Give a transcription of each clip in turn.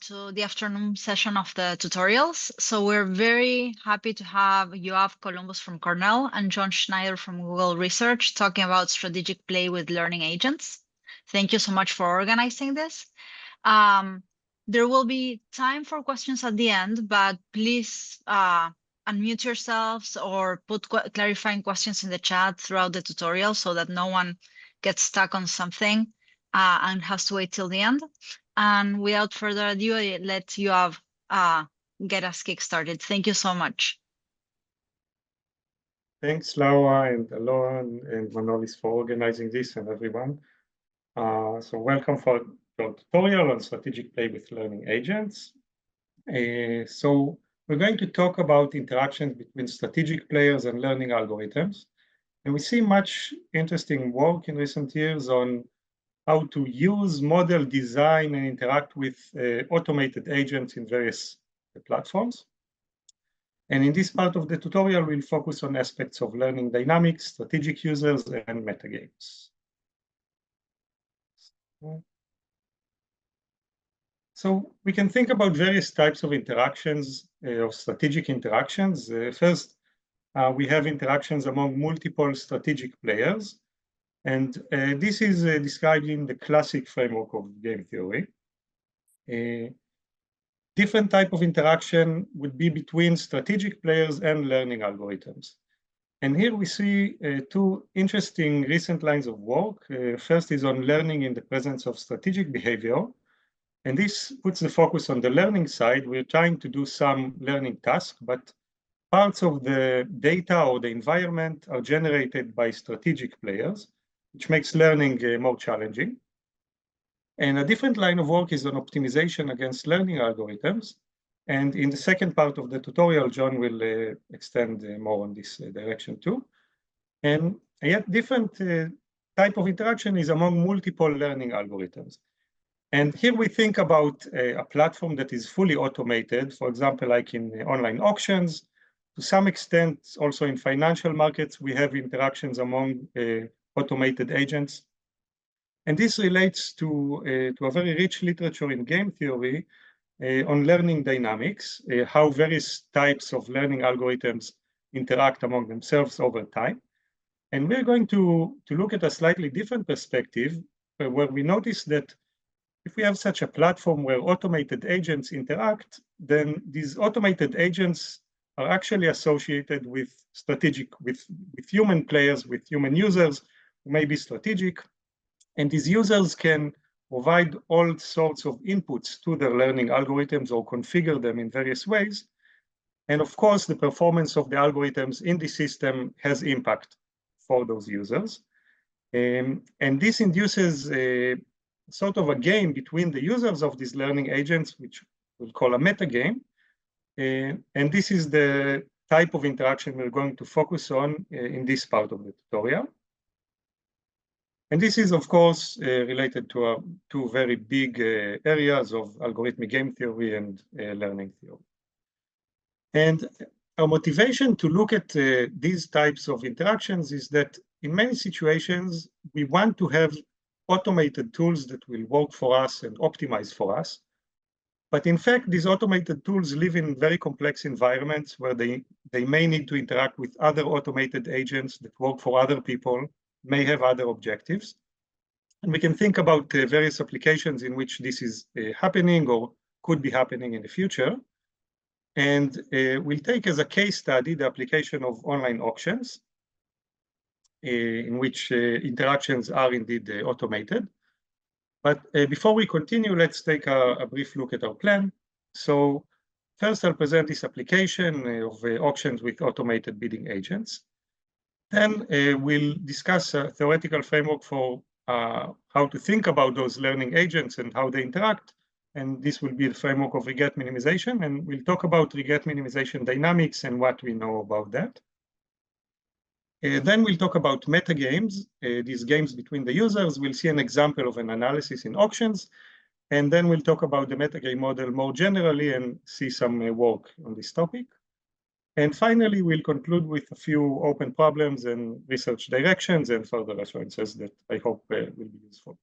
to the afternoon session of the tutorials. So we're very happy to have Yoav Columbus from Cornell and John Schneider from Google Research talking about strategic play with learning agents. Thank you so much for organizing this. There will be time for questions at the end, but please unmute yourselves or put clarifying questions in the chat throughout the tutorial so that no one gets stuck on something and has to wait till the end. And without further ado, I let Yoav get us kickstarted. Thank you so much. Thanks, Laura and Alon and Manolis for organizing this and everyone. So welcome for your tutorial on strategic play with learning agents. So we're going to talk about interactions between strategic players and learning algorithms. And we see much interesting work in recent years on how to use, model, design, and interact with automated agents in various platforms. And in this part of the tutorial, we'll focus on aspects of learning dynamics, strategic users, and metagames. So we can think about various types of interactions, of strategic interactions. First, we have interactions among multiple strategic players. And this is described in the classic framework of game theory. Different type of interaction would be between strategic players and learning algorithms. And here we see two interesting recent lines of work. First is on learning in the presence of strategic behavior. And this puts the focus on the learning side. We're trying to do some learning task, but parts of the data or the environment are generated by strategic players, which makes learning more challenging. And a different line of work is on optimization against learning algorithms. And in the second part of the tutorial, John will extend more on this direction too. And yet different type of interaction is among multiple learning algorithms. And here we think about a platform that is fully automated, for example, like in online auctions. To some extent, also in financial markets, we have interactions among automated agents. And this relates to a very rich literature in game theory on learning dynamics, how various types of learning algorithms interact among themselves over time. And we're going to look at a slightly different perspective, where we notice that if we have such a platform where automated agents interact, then these automated agents are actually associated with human players, with human users who may be strategic. And these users can provide all sorts of inputs to their learning algorithms or configure them in various ways. And of course, the performance of the algorithms in the system has impact for those users. And this induces sort of a game between the users of these learning agents, which we'll call a metagame. And this is the type of interaction we're going to focus on in this part of the tutorial. And this is, of course, related to two very big areas of algorithmic game theory and learning theory. And our motivation to look at these types of interactions is that in many situations, we want to have automated tools that will work for us and optimize for us. But in fact, these automated tools live in very complex environments where they may need to interact with other automated agents that work for other people, may have other objectives. And we can think about various applications in which this is happening or could be happening in the future. And we'll take as a case study the application of online auctions, in which interactions are indeed automated. But before we continue, let's take a brief look at our plan. So first, I'll present this application of auctions with automated bidding agents. Then we'll discuss a theoretical framework for how to think about those learning agents and how they interact. And this will be the framework of regret minimization. And we'll talk about regret minimization dynamics and what we know about that. Then we'll talk about metagames, these games between the users. We'll see an example of an analysis in auctions. And then we'll talk about the metagame model more generally and see some work on this topic. And finally, we'll conclude with a few open problems and research directions and further references that I hope will be useful.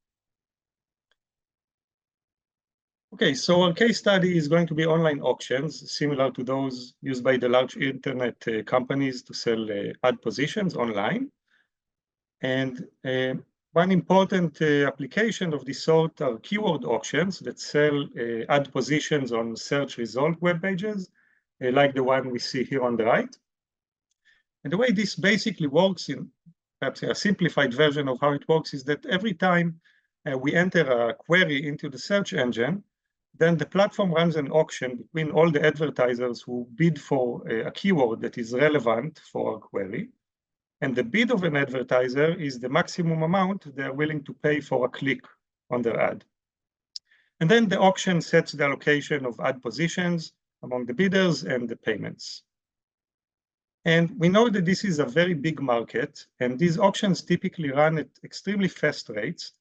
Okay, so our case study is going to be online auctions, similar to those used by the large internet companies to sell ad positions online. And one important application of this sort are keyword auctions that sell ad positions on search result web pages, like the one we see here on the right. And the way this basically works, in perhaps a simplified version of how it works, is that every time we enter a query into the search engine, then the platform runs an auction between all the advertisers who bid for a keyword that is relevant for our query. And the bid of an advertiser is the maximum amount they're willing to pay for a click on their ad. And then the auction sets the allocation of ad positions among the bidders and the payments. And we know that this is a very big market, and these auctions typically run at extremely fast rates.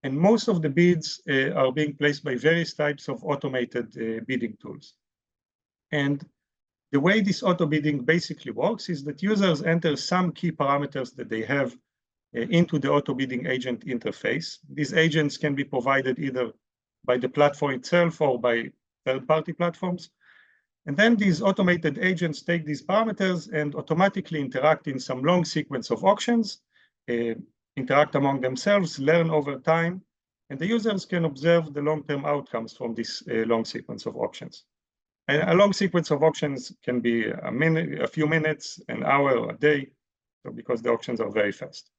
And most of the bids are being placed by various types of automated bidding tools. And the way this auto bidding basically works is that users enter some key parameters that they have into the auto bidding agent interface. These agents can be provided either by the platform itself or by third-party platforms. And then these automated agents take these parameters and automatically interact in some long sequence of auctions, interact among themselves, learn over time, and the users can observe the long-term outcomes from this long sequence of auctions. And a long sequence of auctions can be a minute, a few minutes, an hour, a day, so because the auctions are very fast.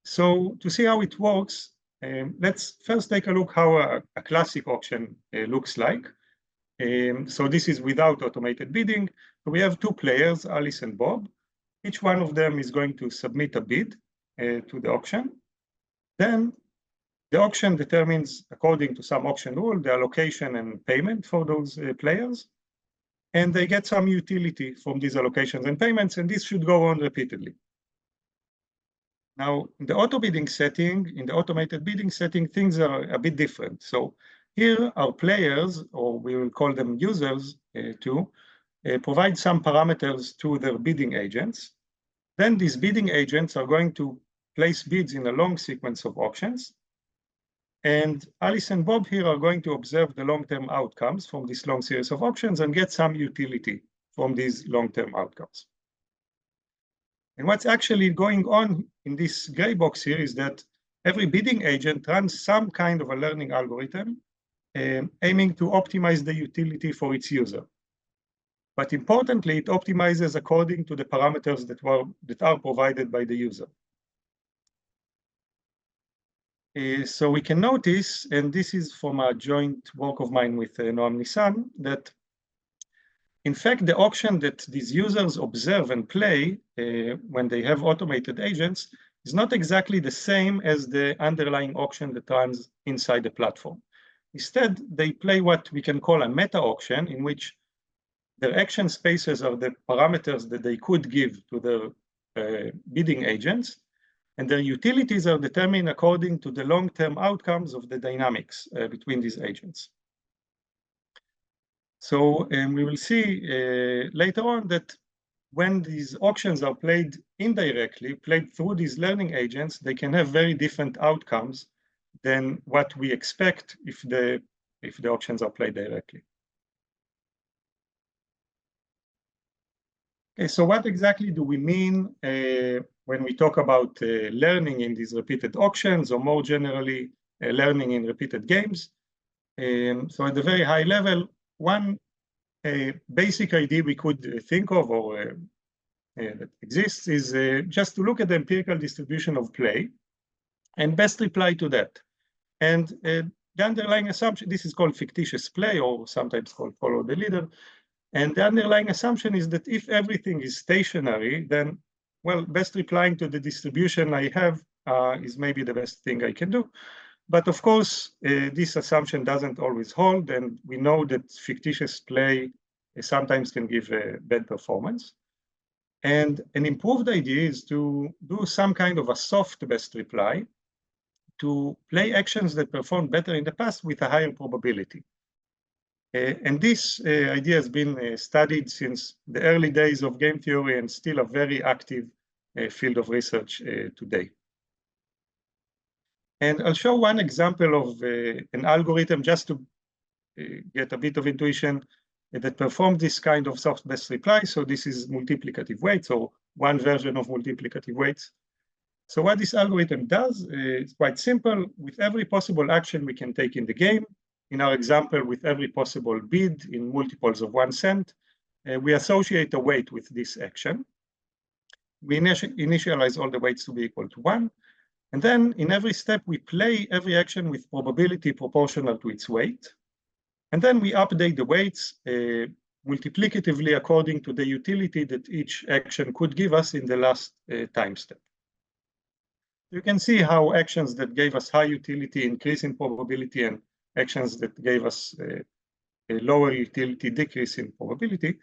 So to see how it works, let's first take a look how a classic auction looks like. So this is without automated bidding. So we have two players, Alice and Bob. Each one of them is going to submit a bid to the auction. Then the auction determines, according to some auction rule, the allocation and payment for those players. And they get some utility from these allocations and payments, and this should go on repeatedly. Now, in the auto bidding setting, in the automated bidding setting, things are a bit different. So here our players, or we will call them users provide some parameters to their bidding agents. Then these bidding agents are going to place bids in a long sequence of auctions. And Alice and Bob here are going to observe the long-term outcomes from this long series of auctions and get some utility from these long-term outcomes. And what's actually going on in this gray box here is that every bidding agent runs some kind of a learning algorithm aiming to optimize the utility for its user. But importantly, it optimizes according to the parameters that are provided by the user. So we can notice, and this is from a joint work of mine with Noam Nissan, that in fact, the auction that these users observe and play when they have automated agents is not exactly the same as the underlying auction that runs inside the platform. Instead, they play what we can call a meta auction, in which their action spaces are the parameters that they could give to their bidding agents, and their utilities are determined according to the long-term outcomes of the dynamics between these agents. So we will see later on that when these auctions are played indirectly, played through these learning agents, they can have very different outcomes than what we expect if the auctions are played directly. Okay, so what exactly do we mean when we talk about learning in these repeated auctions, or more generally, learning in repeated games? So at the very high level, one basic idea we could think of or that exists is just to look at the empirical distribution of play and best reply to that. And the underlying assumption, this is called fictitious play, or sometimes called follow the leader. And the underlying assumption is that if everything is stationary, then, well, best replying to the distribution I have is maybe the best thing I can do. But of course, this assumption doesn't always hold, and we know that fictitious play sometimes can give a bad performance. And an improved idea is to do some kind of a soft best reply to play actions that performed better in the past with a higher probability. And this idea has been studied since the early days of game theory and still a very active field of research today. And I'll show one example of an algorithm just to get a bit of intuition that performs this kind of soft-best reply. So this is multiplicative weights, or one version of multiplicative weights. So what this algorithm does, it's quite simple. With every possible action we can take in the game, in our example, with every possible bid in multiples of 1 cent, we associate a weight with this action. We initialize all the weights to be equal to 1. And then in every step, we play every action with probability proportional to its weight. And then we update the weights multiplicatively according to the utility that each action could give us in the last time step. You can see how actions that gave us high utility increase in probability, and actions that gave us a lower utility decrease in probability.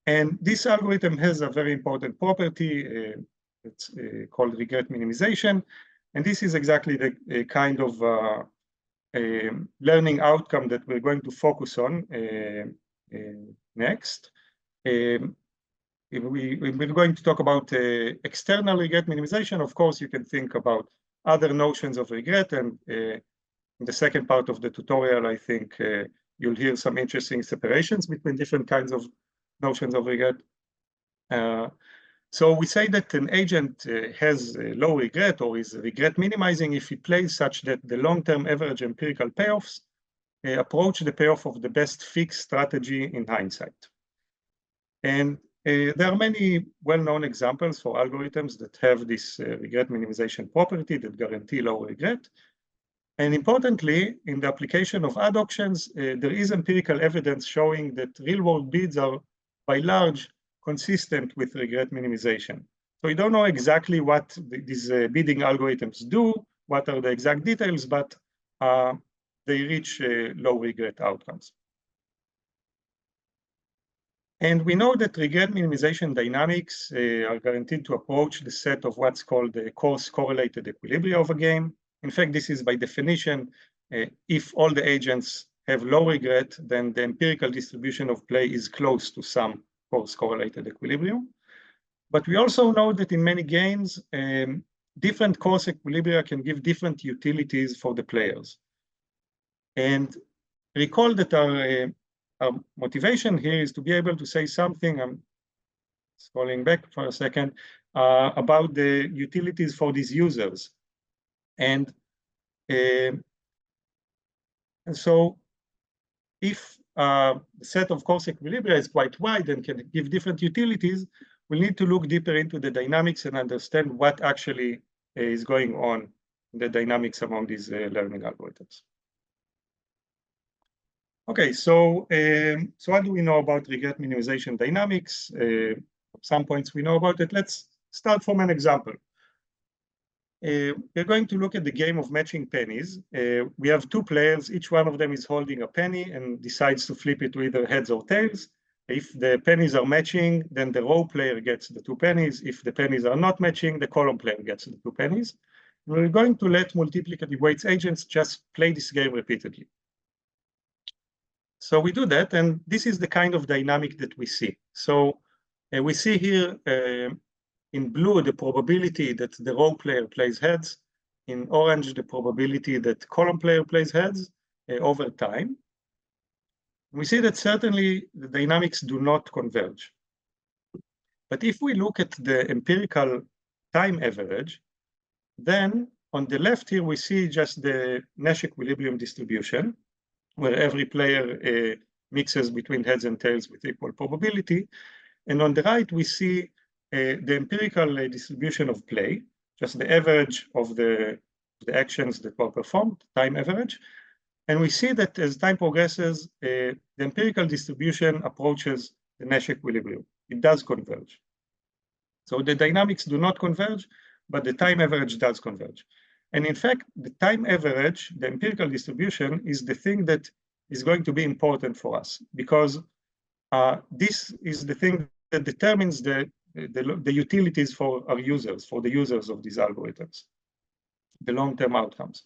And this algorithm has a very important property. It's called regret minimization. And this is exactly the kind of learning outcome that we're going to focus on next. We're going to talk about external regret minimization. Of course, you can think about other notions of regret. And in the second part of the tutorial, I think you'll hear some interesting separations between different kinds of notions of regret. So we say that an agent has low regret or is regret minimizing if he plays such that the long-term average empirical payoffs approach the payoff of the best fixed strategy in hindsight. And there are many well-known examples for algorithms that have this regret minimization property that guarantee low regret. And importantly, in the application of ad auctions, there is empirical evidence showing that real-world bids are, by large, consistent with regret minimization. So we don't know exactly what these bidding algorithms do, what are the exact details, but they reach low regret outcomes. And we know that regret minimization dynamics are guaranteed to approach the set of what's called the coarse correlated equilibria of a game. In fact, this is by definition, if all the agents have low regret, then the empirical distribution of play is close to some coarse correlated equilibrium. But we also know that in many games, different coarse equilibria can give different utilities for the players. And recall that our motivation here is to be able to say something, I'm scrolling back for a second, about the utilities for these users. And so if the set of coarse equilibria is quite wide and can give different utilities, we'll need to look deeper into the dynamics and understand what actually is going on in the dynamics among these learning algorithms. Okay, so what do we know about regret minimization dynamics? Some points we know about it. Let's start from an example. We're going to look at the game of matching pennies. We have two players. Each one of them is holding a penny and decides to flip it to either heads or tails. If the pennies are matching, then the row player gets the 2 pennies. If the pennies are not matching, the column player gets the 2 pennies. We're going to let multiplicative weights agents just play this game repeatedly. So we do that, and this is the kind of dynamic that we see. So we see here in blue the probability that the row player plays heads, in orange the probability that column player plays heads over time. We see that certainly the dynamics do not converge. But if we look at the empirical time average, then on the left here we see just the Nash equilibrium distribution, where every player mixes between heads and tails with equal probability. And on the right, we see the empirical distribution of play, just the average of the actions that were performed, time average. And we see that as time progresses, the empirical distribution approaches the Nash equilibrium. It does converge. So the dynamics do not converge, but the time average does converge. And in fact, the time average, the empirical distribution, is the thing that is going to be important for us, because this is the thing that determines the utilities for our users, for the users of these algorithms, the long-term outcomes.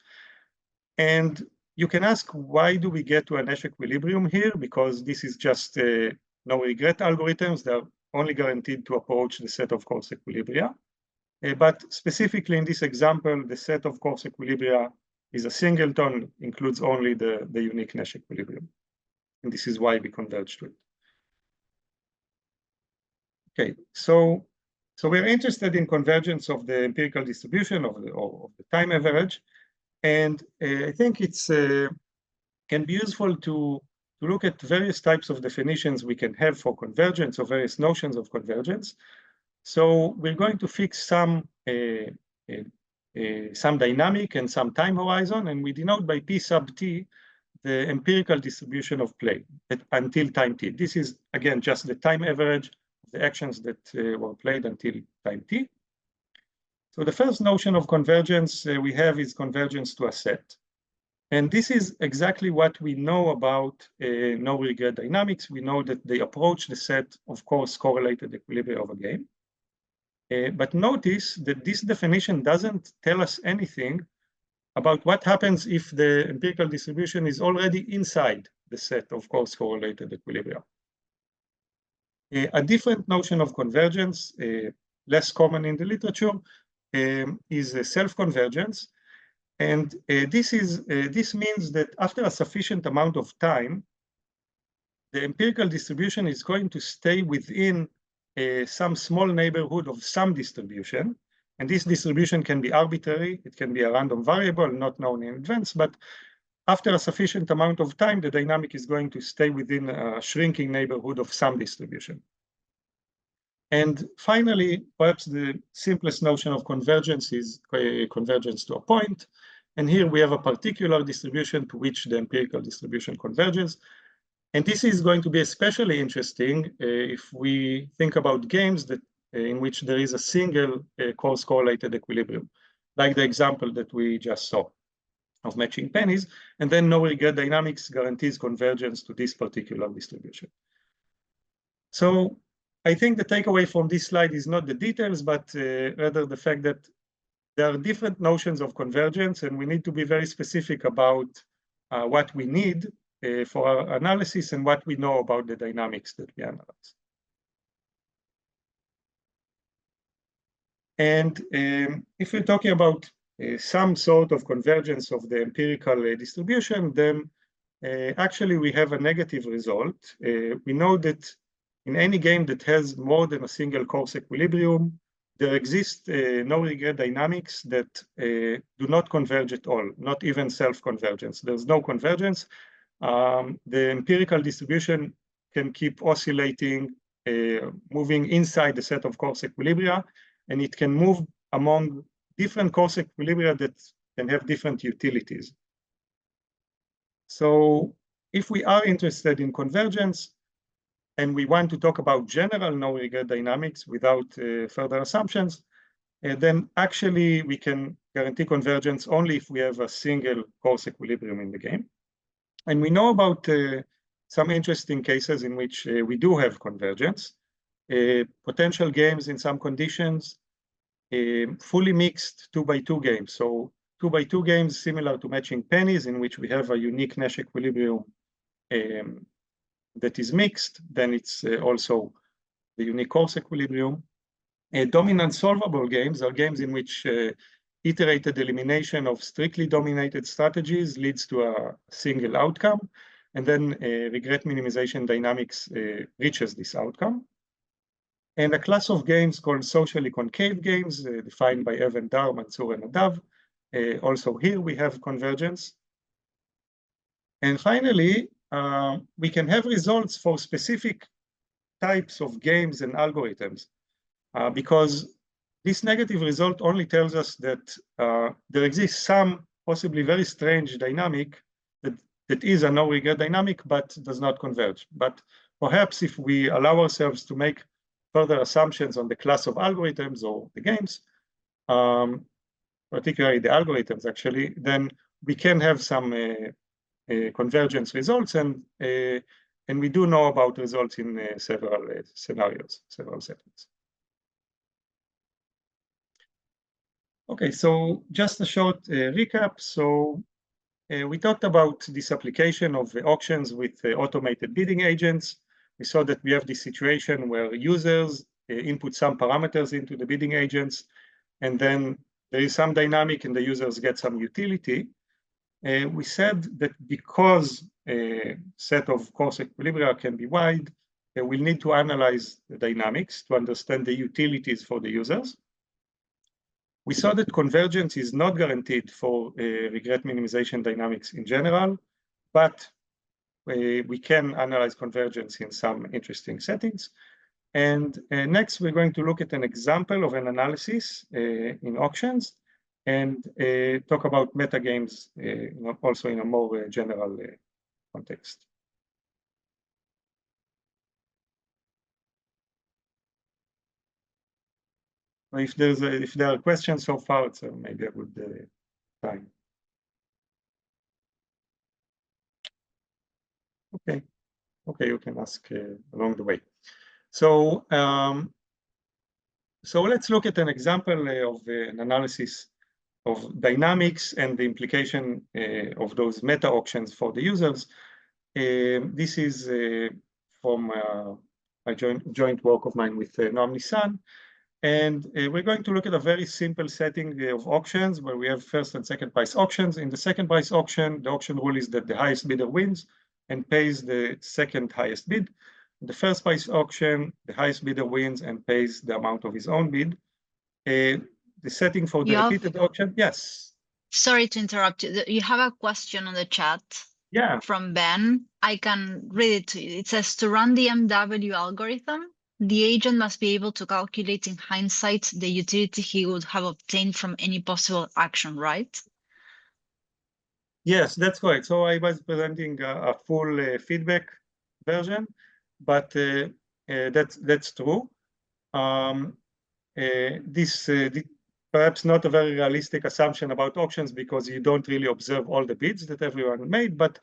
And you can ask, why do we get to a Nash equilibrium here? Because this is just no regret algorithms. They're only guaranteed to approach the set of coarse equilibria. But specifically in this example, the set of coarse equilibria is a singleton, includes only the unique Nash equilibrium. And this is why we converge to it. Okay, so we're interested in convergence of the empirical distribution of the time average. And I think it's can be useful to look at various types of definitions we can have for convergence or various notions of convergence. So we're going to fix some dynamic and some time horizon, and we denote by P sub t the empirical distribution of play until time t. This is, again, just the time average of the actions that were played until time t. So the first notion of convergence we have is convergence to a set. And this is exactly what we know about no-regret dynamics. We know that they approach the set of course correlated equilibria of a game. But notice that this definition doesn't tell us anything about what happens if the empirical distribution is already inside the set of course correlated equilibria. A different notion of convergence, less common in the literature, is self-convergence. And this means that after a sufficient amount of time, the empirical distribution is going to stay within some small neighborhood of some distribution. And this distribution can be arbitrary. It can be a random variable not known in advance. But after a sufficient amount of time, the dynamic is going to stay within a shrinking neighborhood of some distribution. And finally, perhaps the simplest notion of convergence is convergence to a point. And here we have a particular distribution to which the empirical distribution converges. And this is going to be especially interesting if we think about games that in which there is a single course correlated equilibrium, like the example that we just saw of matching pennies, and then no regret dynamics guarantees convergence to this particular distribution. So I think the takeaway from this slide is not the details, but rather the fact that there are different notions of convergence, and we need to be very specific about what we need for our analysis and what we know about the dynamics that we analyze. And if we're talking about some sort of convergence of the empirical distribution, then actually we have a negative result. We know that in any game that has more than a single course equilibrium, there exist no regret dynamics that do not converge at all, not even self-convergence. There's no convergence. The empirical distribution can keep oscillating, moving inside the set of course equilibria, and it can move among different course equilibria that can have different utilities. So if we are interested in convergence, and we want to talk about general no-regret dynamics without further assumptions, then actually we can guarantee convergence only if we have a single course equilibrium in the game. And we know about some interesting cases in which we do have convergence. Potential games in some conditions, fully mixed 2x2 games. So 2x2 games similar to matching pennies, in which we have a unique Nash equilibrium that is mixed, then it's also the unique course equilibrium. Dominant solvable games are games in which iterated elimination of strictly dominated strategies leads to a single outcome, and then regret minimization dynamics reaches this outcome. And a class of games called socially concave games, defined by Evan Dar, Mansour, and Nadav. Also here we have convergence. And finally, we can have results for specific types of games and algorithms, because this negative result only tells us that there exists some possibly very strange dynamic that is a no-regret dynamic but does not converge. But perhaps if we allow ourselves to make further assumptions on the class of algorithms or the games, particularly the algorithms actually, then we can have some convergence results, and we do know about results in several scenarios, several settings. Okay, so just a short recap. So we talked about this application of auctions with automated bidding agents. We saw that we have this situation where users input some parameters into the bidding agents, and then there is some dynamic and the users get some utility. we said that because a set of coarse equilibria can be wide, we'll need to analyze the dynamics to understand the utilities for the users. We saw that convergence is not guaranteed for regret minimization dynamics in general, but we can analyze convergence in some interesting settings. And next, we're going to look at an example of an analysis in auctions and talk about metagames also in a more general context. If there are questions so far, it's maybe a good time. Okay, you can ask along the way. So let's look at an example of an analysis of dynamics and the implication of those meta auctions for the users. This is from a joint work of mine with Noam Nissan. And we're going to look at a very simple setting of auctions where we have first and second price auctions. In the second price auction, the auction rule is that the highest bidder wins and pays the second highest bid. In the first price auction, the highest bidder wins and pays the amount of his own bid. The setting for the repeated auction, yes. Sorry to interrupt you. You have a question on the chat. Yeah. From Ben. I can read it to you. It says, to run the MW algorithm, the agent must be able to calculate in hindsight the utility he would have obtained from any possible action, right? Yes, that's correct. So I was presenting a full feedback version, but that's true. This perhaps not a very realistic assumption about auctions because you don't really observe all the bids that everyone made, but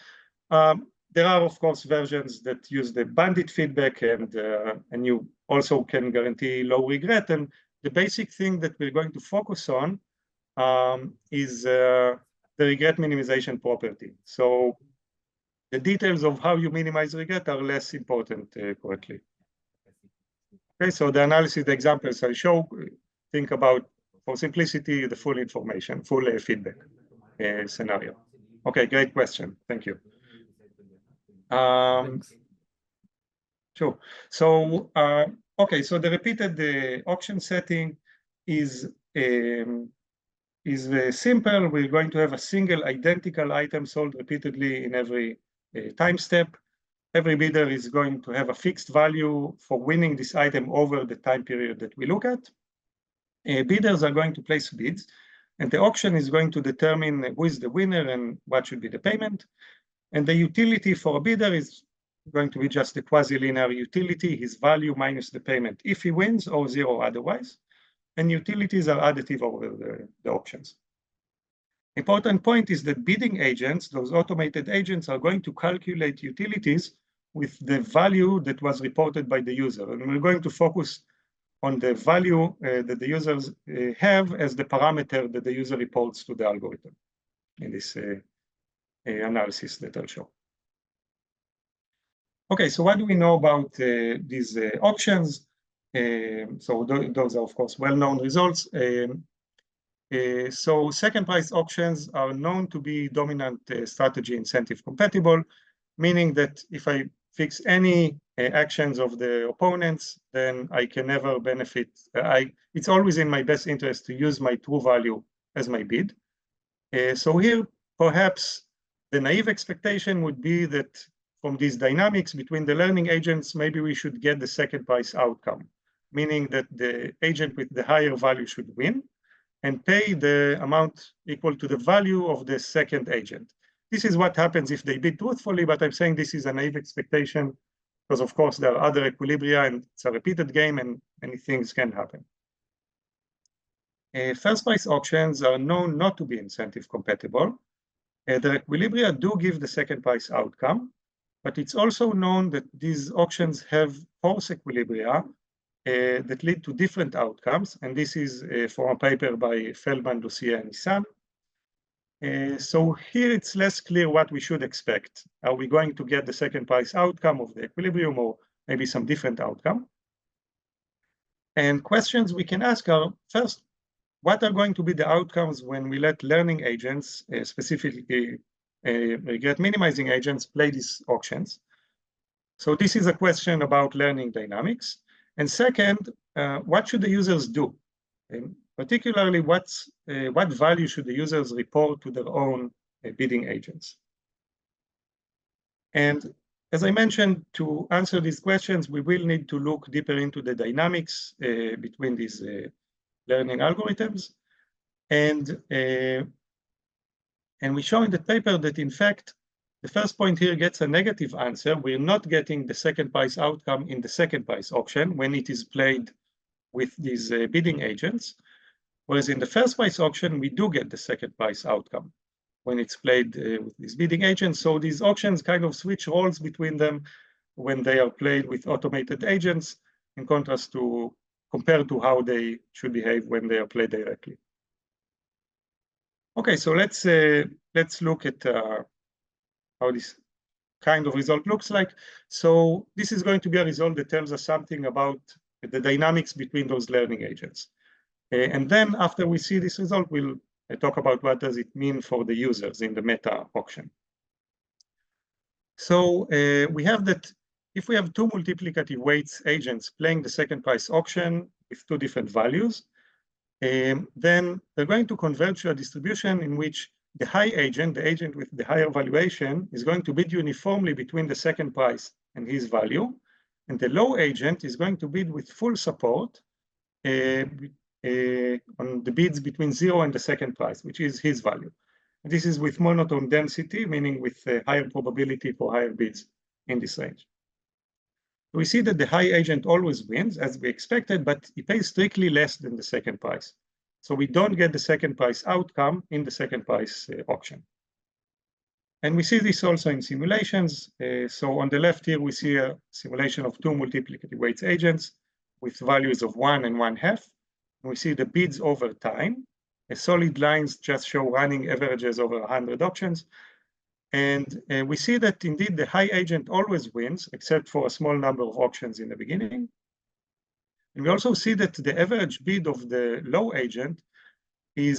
there are, of course, versions that use the bandit feedback and you also can guarantee low regret. And the basic thing that we're going to focus on is the regret minimization property. So the details of how you minimize regret are less important correctly. Okay, so the analysis, the examples I show, think about, for simplicity, the full information, full feedback scenario. Okay, great question. Thank you. Sure. So, okay, so the repeated auction setting is simple. We're going to have a single identical item sold repeatedly in every time step. Every bidder is going to have a fixed value for winning this item over the time period that we look at. Bidders are going to place bids, and the auction is going to determine who is the winner and what should be the payment. And the utility for a bidder is going to be just a quasi-linear utility, his value minus the payment if he wins or zero otherwise. And utilities are additive over the auctions. Important point is that bidding agents, those automated agents, are going to calculate utilities with the value that was reported by the user. And we're going to focus on the value that the users have as the parameter that the user reports to the algorithm in this analysis that I'll show. Okay, so what do we know about these auctions? So those are, of course, well-known results. So second price auctions are known to be dominant strategy incentive compatible, meaning that if I fix any actions of the opponents, then I can never benefit. It's always in my best interest to use my true value as my bid. So here, perhaps the naive expectation would be that from these dynamics between the learning agents, maybe we should get the second price outcome, meaning that the agent with the higher value should win and pay the amount equal to the value of the second agent. This is what happens if they bid truthfully, but I'm saying this is a naive expectation because, of course, there are other equilibria and it's a repeated game and many things can happen. First price auctions are known not to be incentive compatible. The equilibria do give the second price outcome, but it's also known that these auctions have force equilibria that lead to different outcomes. And this is from a paper by Feldman, Lucia, and Nissan. So here it's less clear what we should expect. Are we going to get the second price outcome of the equilibrium or maybe some different outcome? And questions we can ask are, first, what are going to be the outcomes when we let learning agents, specifically regret minimizing agents, play these auctions? So this is a question about learning dynamics. And second, what should the users do? And particularly, what value should the users report to their own bidding agents? And as I mentioned, to answer these questions, we will need to look deeper into the dynamics between these learning algorithms. And we show in the paper that, in fact, the first point here gets a negative answer. We're not getting the second price outcome in the second price auction when it is played with these bidding agents. Whereas in the first price auction, we do get the second price outcome when it's played with these bidding agents. So these auctions kind of switch roles between them when they are played with automated agents, in contrast to compared to how they should behave when they are played directly. Okay, so let's look at how this kind of result looks like. So this is going to be a result that tells us something about the dynamics between those learning agents. And then after we see this result, we'll talk about what does it mean for the users in the meta auction. So we have that if we have two multiplicative weights agents playing the second price auction with two different values, then they're going to converge to a distribution in which the high agent, the agent with the higher valuation, is going to bid uniformly between the second price and his value, and the low agent is going to bid with full support on the bids between 0 and the second price, which is his value. And this is with monotone density, meaning with a higher probability for higher bids in this range. We see that the high agent always wins, as we expected, but he pays strictly less than the second price. So we don't get the second price outcome in the second price auction. And we see this also in simulations. So on the left here, we see a simulation of two multiplicative weights agents with values of 1 and 1/2. We see the bids over time. Solid lines just show running averages over 100 auctions. And we see that indeed the high agent always wins, except for a small number of auctions in the beginning. And we also see that the average bid of the low agent is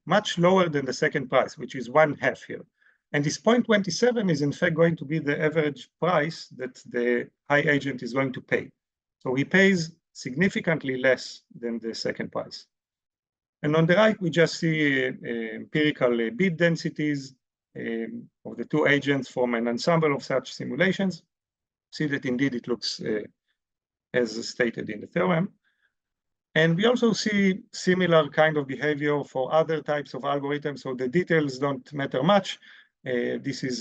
much lower than the second price, which is 1/2 here. And this 0.27 is in fact going to be the average price that the high agent is going to pay. So he pays significantly less than the second price. And on the right, we just see empirical bid densities of the two agents from an ensemble of such simulations. See that indeed it looks as stated in the theorem. And we also see similar kind of behavior for other types of algorithms. So the details don't matter much. This is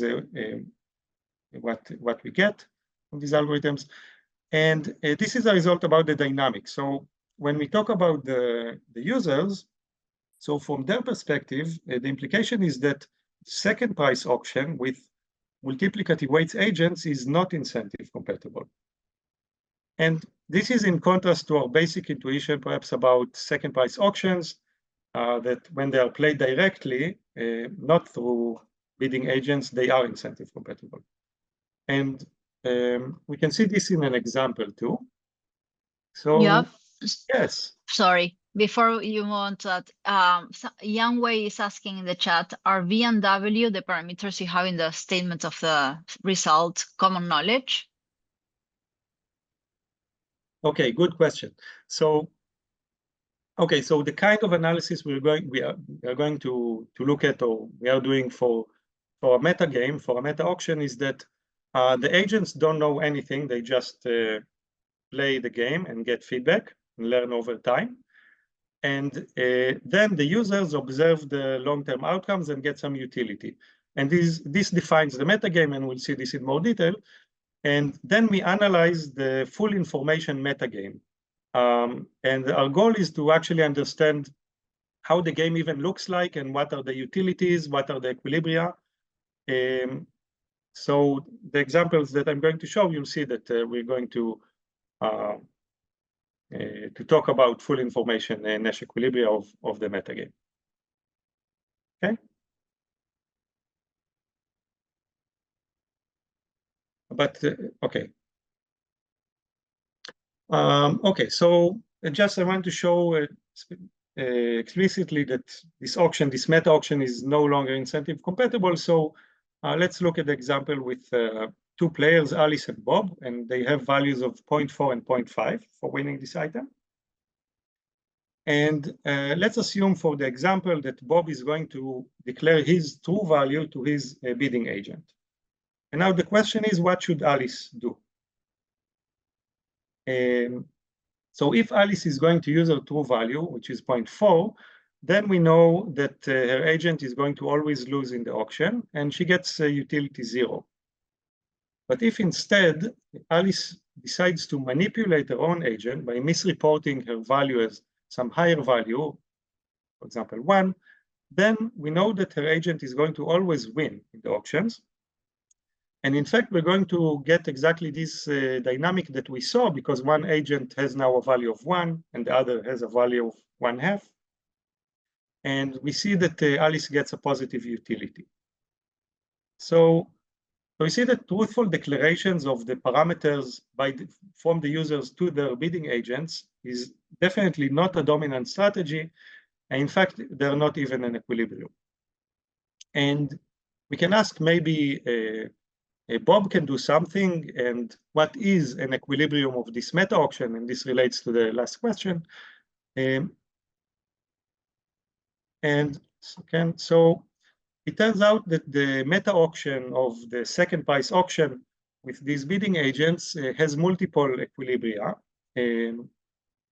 what we get from these algorithms. And this is a result about the dynamics. So when we talk about the users, so from their perspective, the implication is that second price auction with multiplicative weights agents is not incentive compatible. And this is in contrast to our basic intuition, perhaps about second price auctions, that when they are played directly, not through bidding agents, they are incentive compatible. And we can see this in an example too. So, Yeah. yes. Sorry, before you move on to that, Yang Wei is asking in the chat, are V and W the parameters you have in the statement of the result common knowledge? Okay, good question. So, okay, so the kind of analysis we are going to look at, or we are doing for a meta game, for a meta auction, is that the agents don't know anything. They just play the game and get feedback and learn over time. And then the users observe the long-term outcomes and get some utility. And this defines the metagame, and we'll see this in more detail. And then we analyze the full information metagame. And our goal is to actually understand how the game even looks like and what are the utilities, what are the equilibria. So the examples that I'm going to show, you'll see that we're going to talk about full information and Nash equilibria of the metagame. Okay. But okay. Okay, so just I want to show explicitly that this meta auction is no longer incentive compatible. So let's look at the example with two players, Alice and Bob, and they have values of 0.4 and 0.5 for winning this item. And let's assume for the example that Bob is going to declare his true value to his bidding agent. And now the question is, what should Alice do? So if Alice is going to use her true value, which is 0.4, then we know that her agent is going to always lose in the auction, and she gets utility 0. But if instead Alice decides to manipulate her own agent by misreporting her value as some higher value, for example 1, then we know that her agent is going to always win in the auctions. And in fact, we're going to get exactly this dynamic that we saw, because one agent has now a value of 1 and the other has a value of 1/2. And we see that Alice gets a positive utility. So we see that truthful declarations of the parameters from the users to their bidding agents is definitely not a dominant strategy. And in fact, they're not even an equilibrium. And we can ask, maybe Bob can do something, and what is an equilibrium of this meta auction? And this relates to the last question. So it turns out that the meta auction of the second price auction with these bidding agents has multiple equilibria. And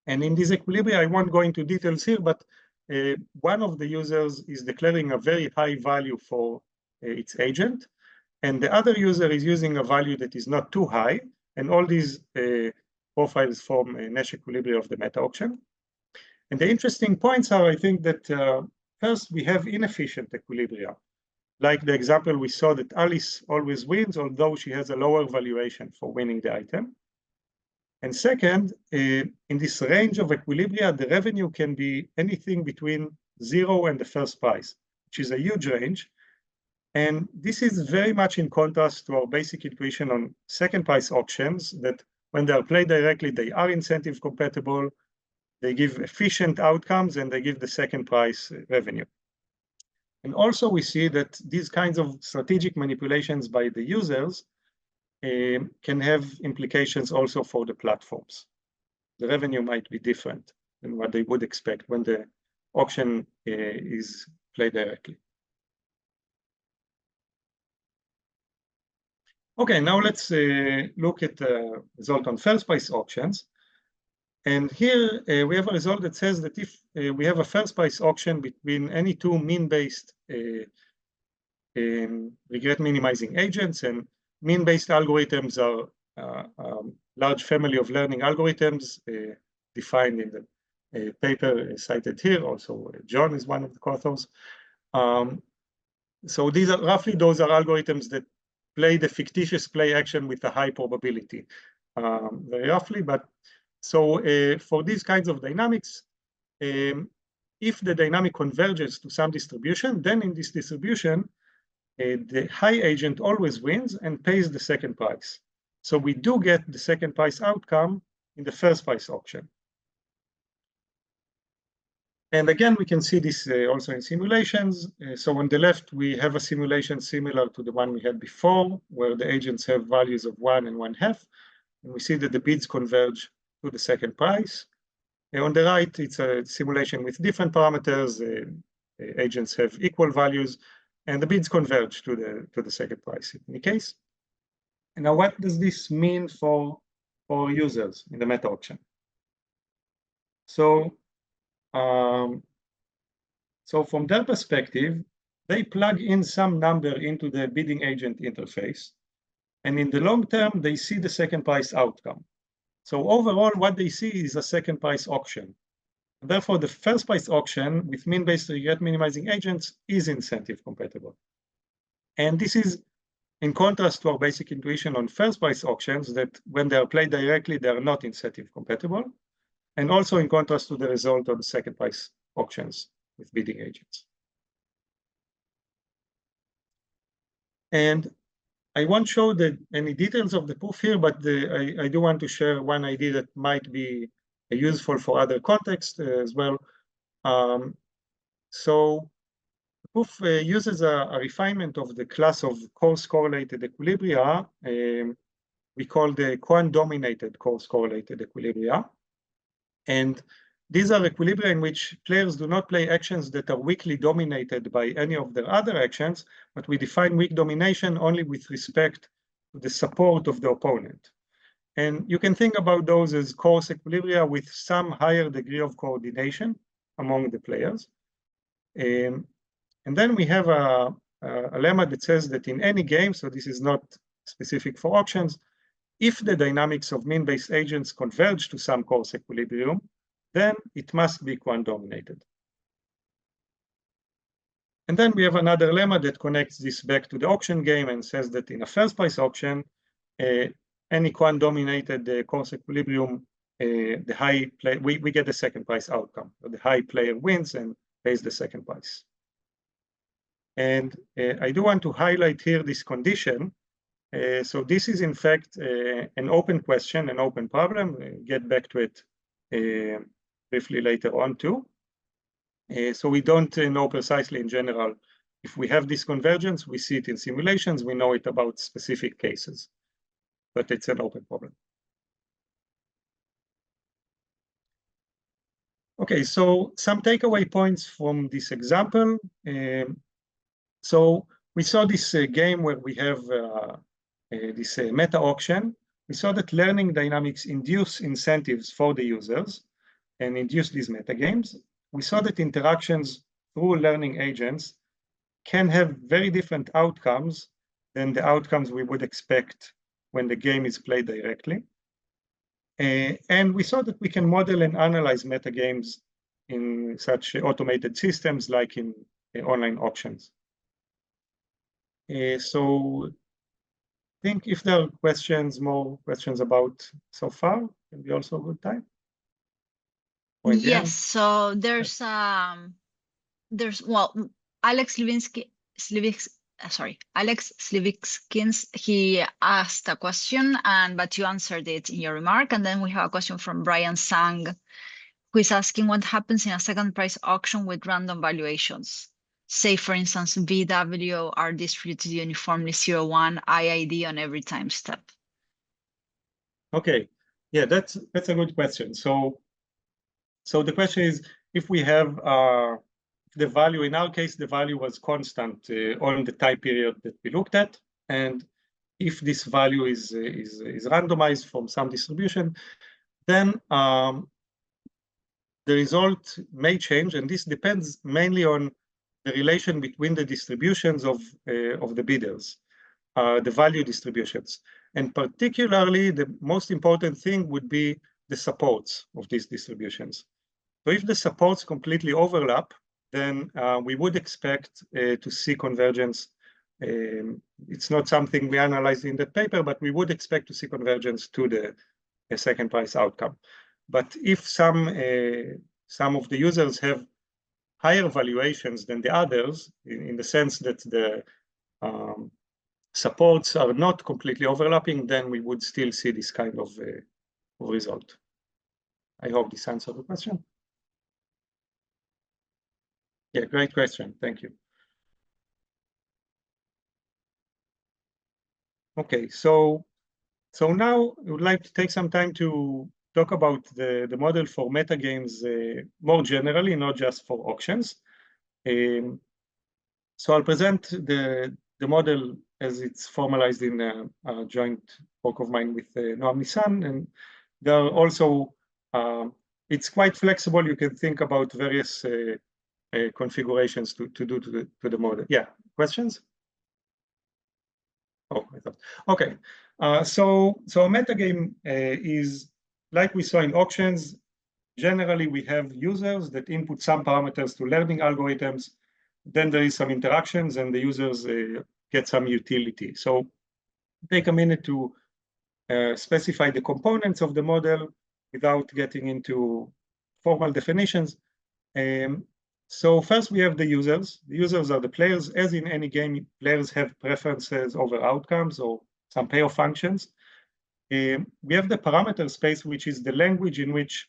in these equilibria, I won't go into details here, but one of the users is declaring a very high value for its agent, and the other user is using a value that is not too high, and all these profiles form a Nash equilibria of the meta auction. And the interesting points are, I think, that first, we have inefficient equilibria, like the example we saw that Alice always wins, although she has a lower valuation for winning the item. And second, in this range of equilibria, the revenue can be anything between 0 and the first price, which is a huge range. And this is very much in contrast to our basic intuition on second price auctions, that when they are played directly, they are incentive compatible, they give efficient outcomes, and they give the second price revenue. And also we see that these kinds of strategic manipulations by the users can have implications also for the platforms. The revenue might be different than what they would expect when the auction is played directly. Okay, now let's look at the result on first price auctions. And here we have a result that says that if we have a first price auction between any two mean-based regret minimizing agents, and mean-based algorithms are a large family of learning algorithms defined in the paper cited here. Also, John is one of the co-authors. So these are roughly, those are algorithms that play the fictitious play action with a high probability, very roughly. But so for these kinds of dynamics, if the dynamic converges to some distribution, then in this distribution, the high agent always wins and pays the second price. So we do get the second price outcome in the first price auction. And again, we can see this also in simulations. So on the left, we have a simulation similar to the one we had before, where the agents have values of 1 and 1/2. And we see that the bids converge to the second price. And on the right, it's a simulation with different parameters. Agents have equal values, and the bids converge to the second price in any case. And now, what does this mean for users in the meta auction? So from their perspective, they plug in some number into the bidding agent interface, and in the long term, they see the second price outcome. So overall, what they see is a second price auction. And therefore, the first price auction with mean-based regret minimizing agents is incentive compatible. And this is in contrast to our basic intuition on first price auctions, that when they are played directly, they are not incentive compatible. And also in contrast to the result on second price auctions with bidding agents. And I won't show any details of the proof here, but I do want to share one idea that might be useful for other contexts as well. So the proof uses a refinement of the class of coarse-correlated equilibria we call the quant-dominated coarse-correlated equilibria. And these are equilibria in which players do not play actions that are weakly dominated by any of their other actions, but we define weak domination only with respect to the support of the opponent. And you can think about those as coarse equilibria with some higher degree of coordination among the players. And then we have a lemma that says that in any game, so this is not specific for auctions, if the dynamics of mean-based agents converge to some coarse equilibrium, then it must be quant-dominated. And then we have another lemma that connects this back to the auction game and says that in a first price auction, any quant-dominated coarse equilibrium, the high play, we get the second price outcome. So the high player wins and pays the second price. And I do want to highlight here this condition. So this is in fact an open question, an open problem. We'll get back to it briefly later on too. So we don't know precisely in general if we have this convergence. We see it in simulations. We know it about specific cases, but it's an open problem. Okay, so some takeaway points from this example. So we saw this game where we have this meta auction. We saw that learning dynamics induce incentives for the users and induce these meta games. We saw that interactions through learning agents can have very different outcomes than the outcomes we would expect when the game is played directly. And we saw that we can model and analyze meta games in such automated systems like in online auctions. So I think if there are questions, more questions about so far, can be also a good time. Yes, so there's well, Alex Slivickskins, he asked a question, but you answered it in your remark. And then we have a question from Brian Sang, who is asking what happens in a second price auction with random valuations. Say, for instance, VW are distributed uniformly 0-1 IID on every time step. Okay, yeah, that's a good question. So the question is, if we have the value, in our case, the value was constant on the time period that we looked at, and if this value is randomized from some distribution, then the result may change, and this depends mainly on the relation between the distributions of the bidders, the value distributions. And particularly, the most important thing would be the supports of these distributions. So if the supports completely overlap, then we would expect to see convergence. It's not something we analyzed in that paper, but we would expect to see convergence to the second price outcome. But if some of the users have higher valuations than the others, in the sense that the supports are not completely overlapping, then we would still see this kind of result. I hope this answered the question. Yeah, great question. Thank you. Okay, so now I would like to take some time to talk about the model for meta games more generally, not just for auctions. So I'll present the model as it's formalized in a joint work of mine with Noam Nissan, and there are also it's quite flexible. You can think about various configurations to do to the model. Yeah, questions? Oh, I thought. Okay. So a metagame is like we saw in auctions. Generally, we have users that input some parameters to learning algorithms. Then there is some interactions, and the users get some utility. So take a minute to specify the components of the model without getting into formal definitions. So first we have the users. The users are the players. As in any game, players have preferences over outcomes or some payoff functions. We have the parameter space, which is the language in which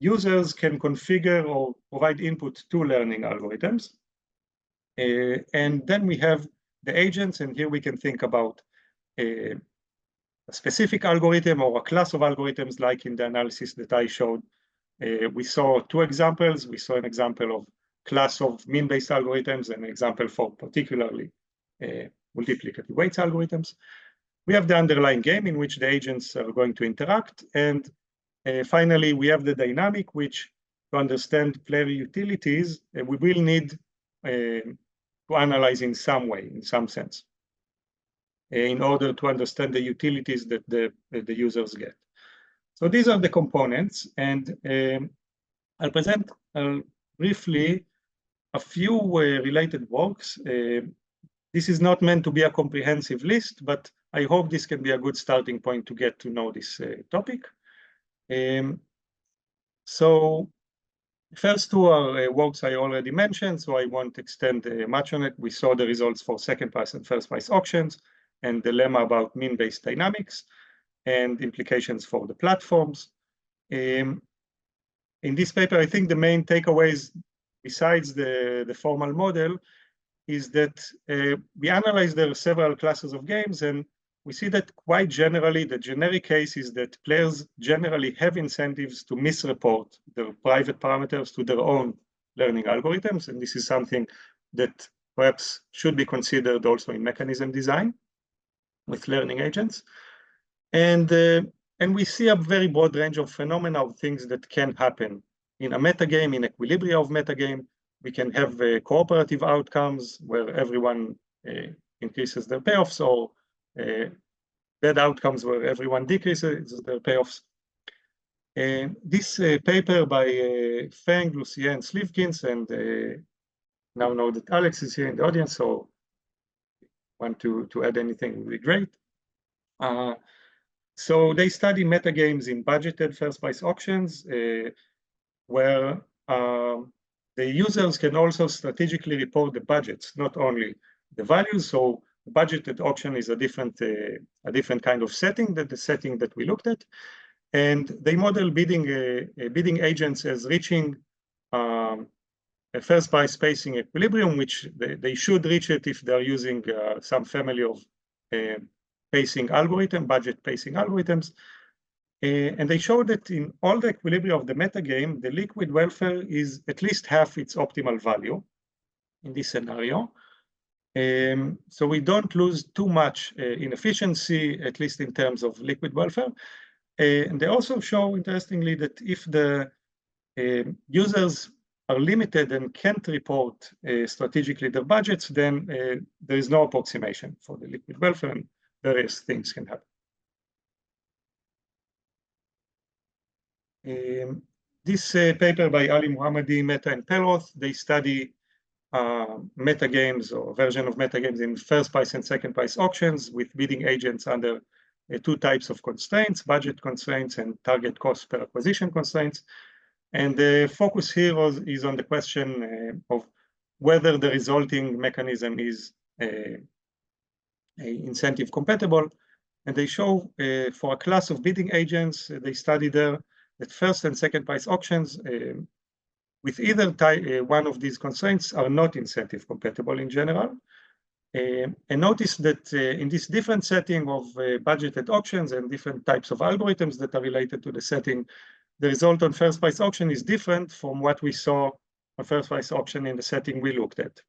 users can configure or provide input to learning algorithms. And then we have the agents, and here we can think about a specific algorithm or a class of algorithms, like in the analysis that I showed. We saw two examples. We saw an example of class of mean-based algorithms and an example for particularly multiplicative weights algorithms. We have the underlying game in which the agents are going to interact. And finally, we have the dynamic, which to understand player utilities, we will need to analyze in some way, in some sense, in order to understand the utilities that the users get. So these are the components, and I'll present briefly a few related works. This is not meant to be a comprehensive list, but I hope this can be a good starting point to get to know this topic. So first two are works I already mentioned, so I won't extend much on it. We saw the results for second price and first price auctions and the lemma about mean-based dynamics and implications for the platforms. In this paper, I think the main takeaways, besides the formal model, is that we analyzed there are several classes of games, and we see that quite generally, the generic case is that players generally have incentives to misreport their private parameters to their own learning algorithms, and this is something that perhaps should be considered also in mechanism design with learning agents. And we see a very broad range of phenomena of things that can happen in a metagame, in equilibria of metagame. We can have cooperative outcomes where everyone increases their payoffs, or bad outcomes where everyone decreases their payoffs. This paper by Feng, Lucier, and Slivkins, and now know that Alex is here in the audience, so want to add anything would be great. So they study metagames in budgeted first price auctions, where the users can also strategically report the budgets, not only the values. So budgeted auction is a different kind of setting than the setting that we looked at. And they model bidding agents as reaching a first price pacing equilibrium, which they should reach it if they're using some family of pacing algorithm, budget pacing algorithms. And they show that in all the equilibria of the metagame, the liquid welfare is at least half its optimal value in this scenario. So we don't lose too much in efficiency, at least in terms of liquid welfare. And they also show, interestingly, that if the users are limited and can't report strategically their budgets, then there is no approximation for the liquid welfare, and various things can happen. This paper by Ali Muhammadi, Mehta, and Peroth, they study metagames or version of metagames in first price and second price auctions with bidding agents under two types of constraints, budget constraints and target cost per acquisition constraints. And the focus here is on the question of whether the resulting mechanism is incentive compatible. And they show for a class of bidding agents, they study there that first and second price auctions with either one of these constraints are not incentive compatible in general. And notice that in this different setting of budgeted auctions and different types of algorithms that are related to the setting, the result on first price auction is different from what we saw on first price auction in the setting we looked at,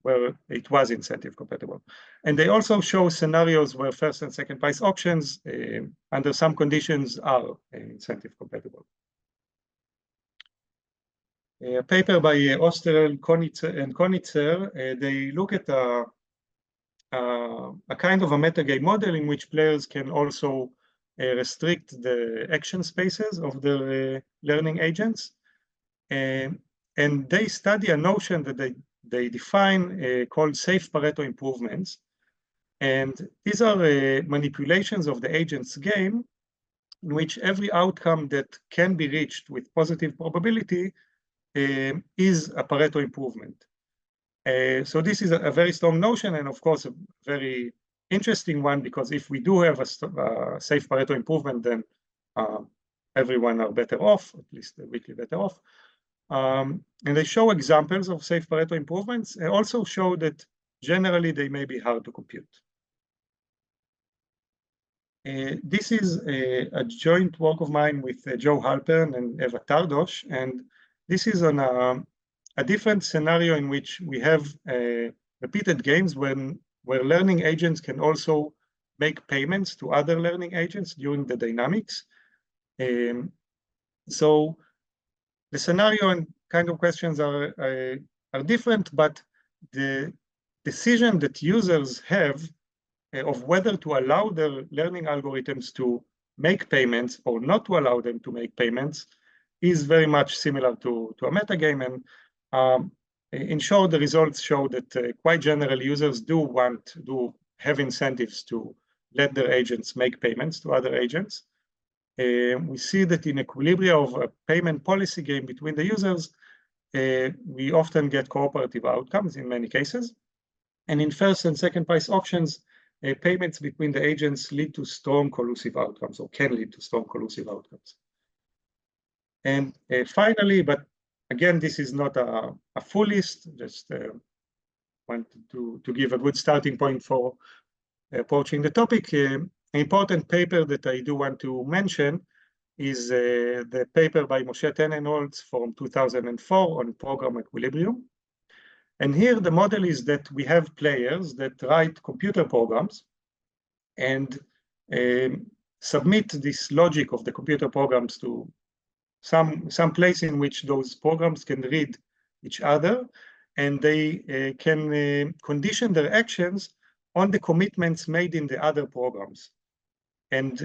where it was incentive compatible. And they also show scenarios where first and second price auctions, under some conditions, are incentive compatible. A paper by Osterl and Konitzer, they look at a kind of a metagame model in which players can also restrict the action spaces of their learning agents. And they study a notion that they define called safe Pareto improvements. And these are manipulations of the agent's game in which every outcome that can be reached with positive probability is a Pareto improvement. So this is a very strong notion, and of course a very interesting one, because if we do have a safe Pareto improvement, then everyone are better off, at least weakly better off. And they show examples of safe Pareto improvements, and also show that generally they may be hard to compute. This is a joint work of mine with Joe Halpern and Eva Tardosh, and this is on a different scenario in which we have repeated games where learning agents can also make payments to other learning agents during the dynamics. So the scenario and kind of questions are different, but the decision that users have of whether to allow their learning algorithms to make payments or not to allow them to make payments is very much similar to a metagame. And in short, the results show that quite generally users do have incentives to let their agents make payments to other agents. We see that in equilibria of a payment policy game between the users, we often get cooperative outcomes in many cases. And in first and second price auctions, payments between the agents lead to strong collusive outcomes, or can lead to strong collusive outcomes. And finally, but again, this is not a full list, just wanted to give a good starting point for approaching the topic. An important paper that I do want to mention is the paper by Moshe Tenenholz from 2004 on program equilibrium. And here the model is that we have players that write computer programs and submit this logic of the computer programs to some place in which those programs can read each other, and they can condition their actions on the commitments made in the other programs. And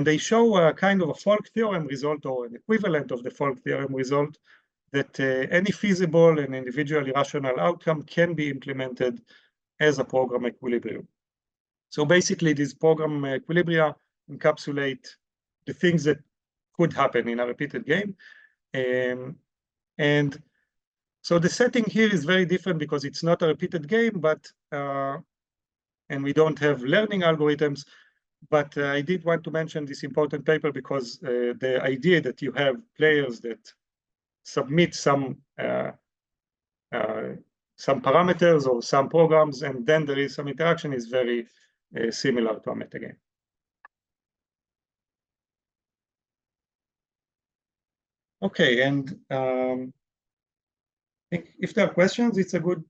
they show a kind of a folk theorem result, or an equivalent of the folk theorem result, that any feasible and individually rational outcome can be implemented as a program equilibrium. So basically, these program equilibria encapsulate the things that could happen in a repeated game. And so the setting here is very different because it's not a repeated game, but and we don't have learning algorithms. But I did want to mention this important paper because the idea that you have players that submit some parameters or some programs, and then there is some interaction, is very similar to a metagame. Okay, and if there are questions, it's a good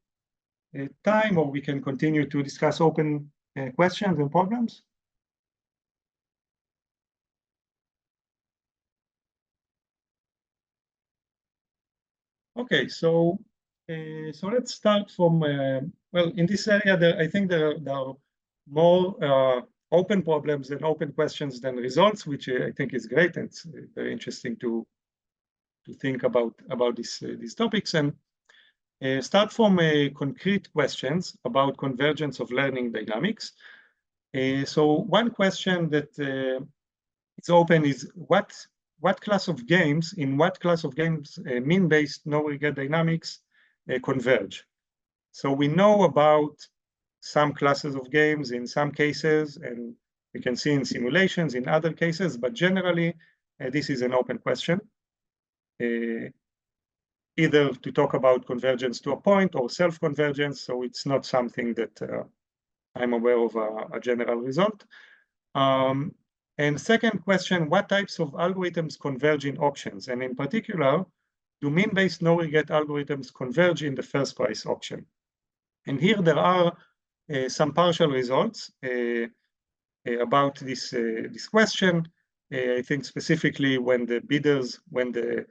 time, or we can continue to discuss open questions and problems. Okay, so let's start from, well, in this area, I think there are more open problems and open questions than results, which I think is great, and it's very interesting to think about these topics. And start from concrete questions about convergence of learning dynamics. So one question that is open is what class of games, mean-based no-regret dynamics converge? So we know about some classes of games in some cases, and we can see in simulations in other cases, but generally, this is an open question. Either to talk about convergence to a point or self-convergence, so it's not something that I'm aware of a general result. And second question, what types of algorithms converge in auctions? And in particular, do mean-based no-regret algorithms converge in the first price auction? And here there are some partial results about this question. I think specifically when the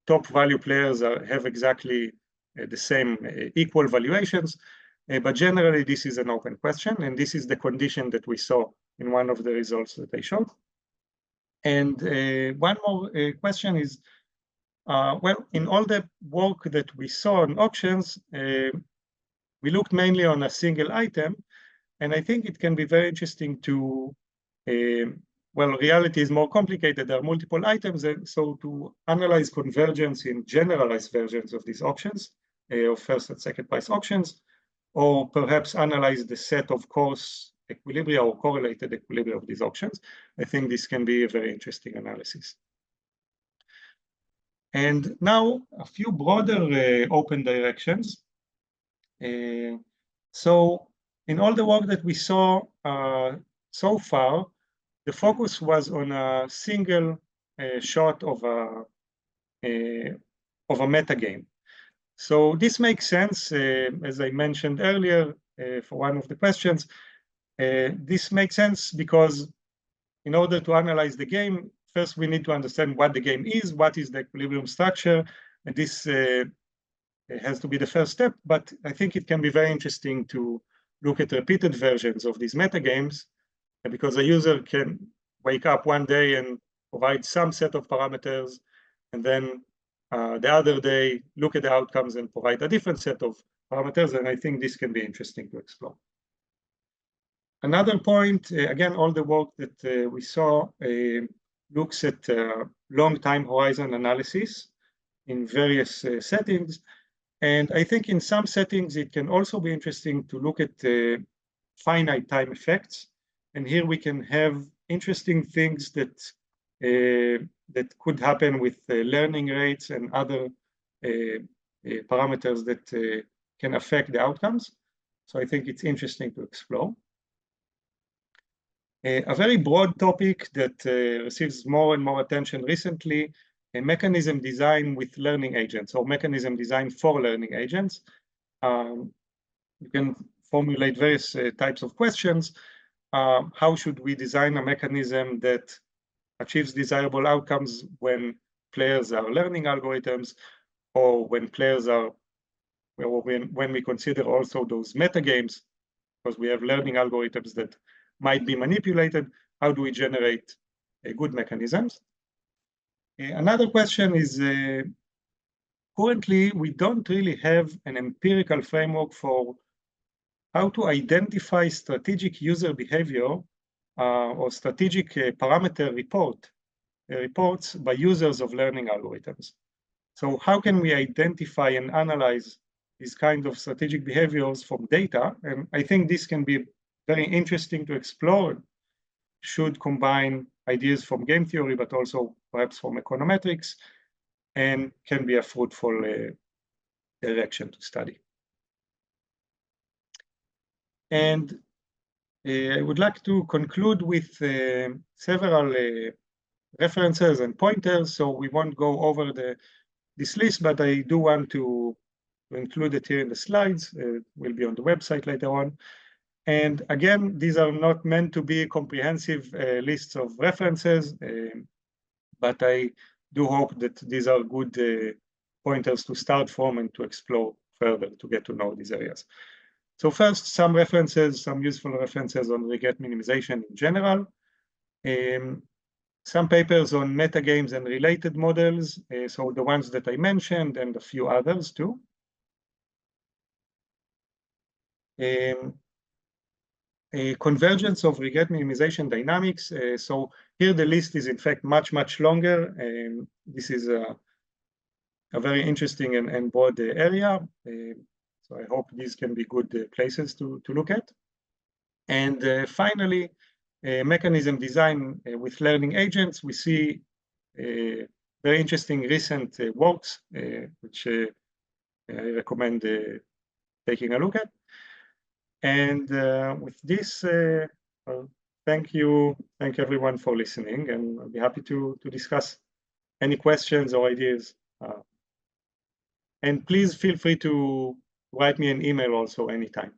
top value players have exactly the same equal valuations. But generally, this is an open question, and this is the condition that we saw in one of the results that I showed. And one more question is, well, in all the work that we saw in auctions, we looked mainly on a single item, and I think it can be very interesting to, well, reality is more complicated. There are multiple items, and so to analyze convergence in generalized versions of these auctions, of first and second price auctions, or perhaps analyze the set of coarse equilibria or correlated equilibria of these options. I think this can be a very interesting analysis. And now a few broader open directions. So in all the work that we saw so far, the focus was on a single shot of a metagame. So this makes sense, as I mentioned earlier for one of the questions. This makes sense because in order to analyze the game, first we need to understand what the game is, what is the equilibrium structure, and this has to be the first step, but I think it can be very interesting to look at repeated versions of these metagames, because a user can wake up one day and provide some set of parameters, and then the other day look at the outcomes and provide a different set of parameters, and I think this can be interesting to explore. Another point, again, all the work that we saw looks at long time horizon analysis in various settings. And I think in some settings, it can also be interesting to look at finite time effects. And here we can have interesting things that that could happen with learning rates and other parameters that can affect the outcomes. So I think it's interesting to explore. A very broad topic that receives more and more attention recently, mechanism design with learning agents, or mechanism design for learning agents. You can formulate various types of questions. How should we design a mechanism that achieves desirable outcomes when players are learning algorithms, or when players are, when we consider also those metagames, because we have learning algorithms that might be manipulated. How do we generate good mechanisms? Another question is, currently we don't really have an empirical framework for how to identify strategic user behavior or strategic parameter reports by users of learning algorithms. So how can we identify and analyze these kind of strategic behaviors from data? And I think this can be very interesting to explore, should combine ideas from game theory, but also perhaps from econometrics, and can be a fruitful direction to study. And I would like to conclude with several references and pointers, so we won't go over this list, but I do want to include it here in the slides. It will be on the website later on. And again, these are not meant to be comprehensive lists of references, but I do hope that these are good pointers to start from and to explore further to get to know these areas. So first, some references, some useful references on regret minimization in general. Some papers on metagames and related models, so the ones that I mentioned and a few others too. A convergence of regret minimization dynamics. So here the list is in fact much, much longer. This is a very interesting and broad area. So I hope these can be good places to look at. And finally, mechanism design with learning agents. We see very interesting recent works, which I recommend taking a look at. And with this, thank you everyone for listening, and I'll be happy to discuss any questions or ideas. And please feel free to write me an email also anytime.